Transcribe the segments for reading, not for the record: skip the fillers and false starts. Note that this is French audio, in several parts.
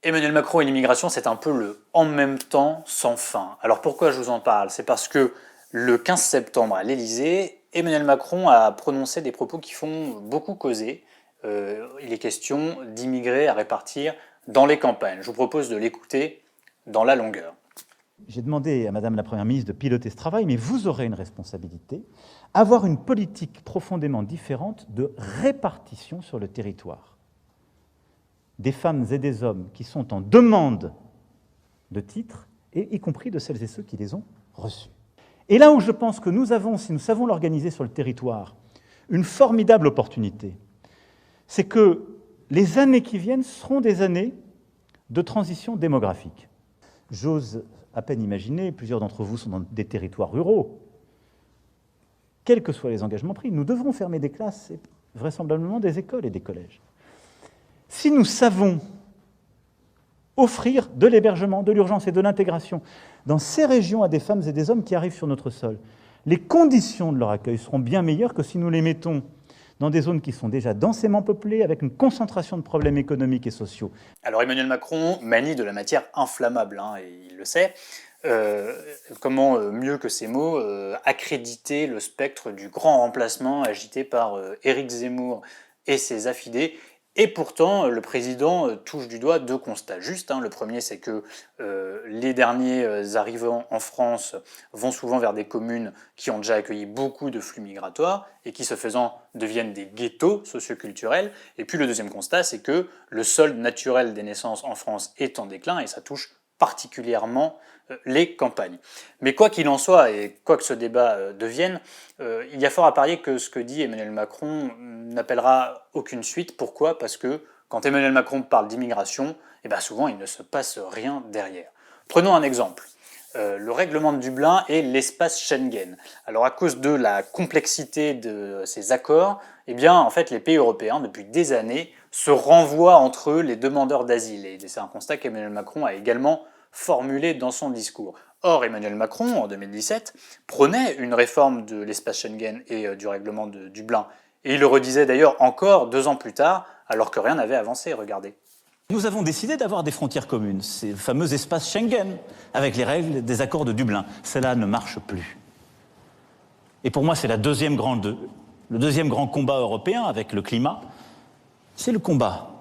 Emmanuel Macron et l'immigration, c'est un peu le « en même temps » sans fin. Alors pourquoi je vous en parle? C'est parce que le 15 septembre à l'Elysée, Emmanuel Macron a prononcé des propos qui font beaucoup causer. Il est question d'immigrés à répartir dans les campagnes. Je vous propose de l'écouter dans la longueur. J'ai demandé à Madame la Première ministre de piloter ce travail, mais vous aurez une responsabilité, avoir une politique profondément différente de répartition sur le territoire des femmes et des hommes qui sont en demande de titres, et y compris de celles et ceux qui les ont reçus. Et là où je pense que nous avons, si nous savons l'organiser sur le territoire, une formidable opportunité, c'est que les années qui viennent seront des années de transition démographique. J'ose à peine imaginer, plusieurs d'entre vous sont dans des territoires ruraux. Quels que soient les engagements pris, nous devrons fermer des classes et vraisemblablement des écoles et des collèges. Si nous savons offrir de l'hébergement, de l'urgence et de l'intégration dans ces régions à des femmes et des hommes qui arrivent sur notre sol, les conditions de leur accueil seront bien meilleures que si nous les mettons dans des zones qui sont déjà densément peuplées, avec une concentration de problèmes économiques et sociaux. Alors Emmanuel Macron manie de la matière inflammable, et il le sait. Comment mieux que ces mots accréditer le spectre du grand remplacement agité par Éric Zemmour et ses affidés. Et pourtant, le président touche du doigt deux constats justes. Le premier, c'est que les derniers arrivants en France vont souvent vers des communes qui ont déjà accueilli beaucoup de flux migratoires et qui, ce faisant, deviennent des ghettos socioculturels. Et puis le deuxième constat, c'est que le solde naturel des naissances en France est en déclin et ça touche particulièrement les campagnes. Mais quoi qu'il en soit, et quoi que ce débat devienne, il y a fort à parier que ce que dit Emmanuel Macron n'appellera aucune suite. Pourquoi? Parce que quand Emmanuel Macron parle d'immigration, souvent il ne se passe rien derrière. Prenons un exemple. Le règlement de Dublin et l'espace Schengen. Alors à cause de la complexité de ces accords, en fait les pays européens depuis des années se renvoient entre eux les demandeurs d'asile. Et c'est un constat qu'Emmanuel Macron a également formulé dans son discours. Or, Emmanuel Macron, en 2017, prônait une réforme de l'espace Schengen et du règlement de Dublin. Et il le redisait d'ailleurs encore 2 ans plus tard, alors que rien n'avait avancé, regardez. Nous avons décidé d'avoir des frontières communes, c'est le fameux espace Schengen, avec les règles des accords de Dublin. Cela ne marche plus. Et pour moi, c'est le deuxième grand combat européen avec le climat, c'est le combat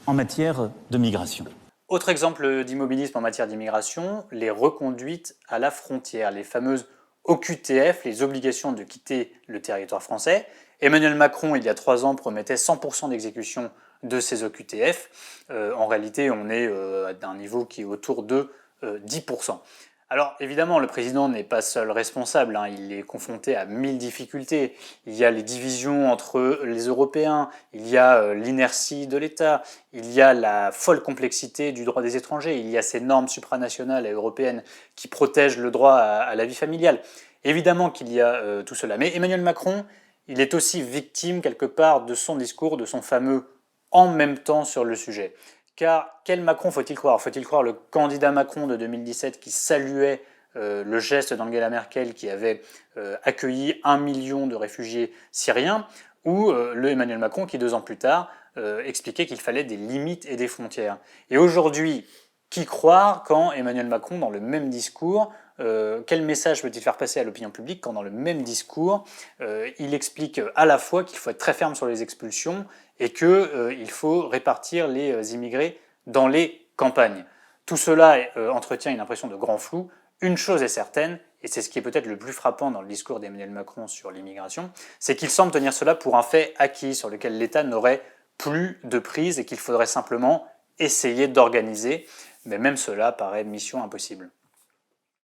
en matière de migration. Autre exemple d'immobilisme en matière d'immigration, les reconduites à la frontière, les fameuses OQTF, les obligations de quitter le territoire français. Emmanuel Macron, il y a 3 ans, promettait 100% d'exécution de ces OQTF. En réalité, on est à un niveau qui est autour de 10%. Alors évidemment, le président n'est pas seul responsable, il est confronté à 1000 difficultés. Il y a les divisions entre les Européens, il y a l'inertie de l'État, il y a la folle complexité du droit des étrangers, il y a ces normes supranationales et européennes qui protègent le droit à la vie familiale. Évidemment qu'il y a tout cela, mais Emmanuel Macron, il est aussi victime quelque part de son discours, de son fameux « en même temps » sur le sujet. Car quel Macron faut-il croire? Faut-il croire le candidat Macron de 2017 qui saluait le geste d'Angela Merkel qui avait accueilli 1 million de réfugiés syriens, ou le Emmanuel Macron qui 2 ans plus tard expliquait qu'il fallait des limites et des frontières? Et aujourd'hui, qui croire quand Emmanuel Macron, dans le même discours, quel message peut-il faire passer à l'opinion publique quand dans le même discours, il explique à la fois qu'il faut être très ferme sur les expulsions et qu'il faut répartir les immigrés dans les campagnes. Tout cela entretient une impression de grand flou. Une chose est certaine, et c'est ce qui est peut-être le plus frappant dans le discours d'Emmanuel Macron sur l'immigration, c'est qu'il semble tenir cela pour un fait acquis sur lequel l'État n'aurait plus de prise et qu'il faudrait simplement essayer d'organiser, mais même cela paraît mission impossible.